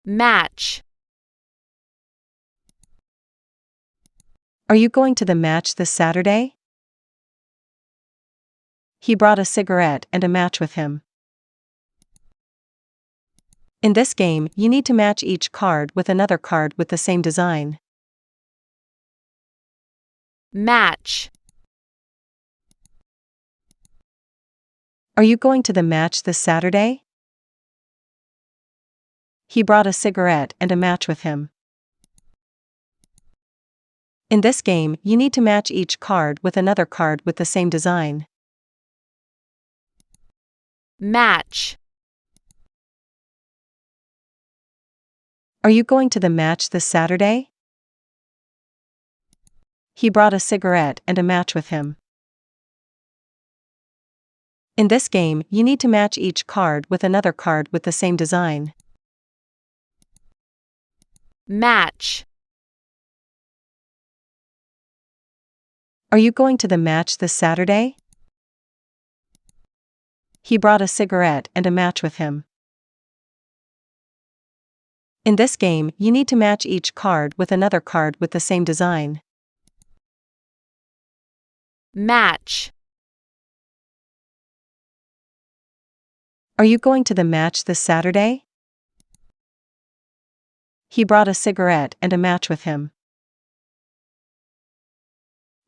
match, Are you going to the match this Saturday? He brought a cigarette and a match with him. In this game, you need to match each card with another card with the same design. match, Are you going to the match this Saturday? He brought a cigarette and a match with him. In this game, you need to match each card with another card with the same design. match, Are you going to the match this Saturday? He brought a cigarette and a match with him. In this game, you need to match each card with another card with the same design. match, Are you going to the match this Saturday? He brought a cigarette and a match with him. In this game, you need to match each card with another card with the same design. match, Are you going to the match this Saturday? He brought a cigarette and a match with him.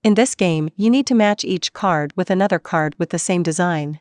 In this game, you need to match each card with another card with the same design.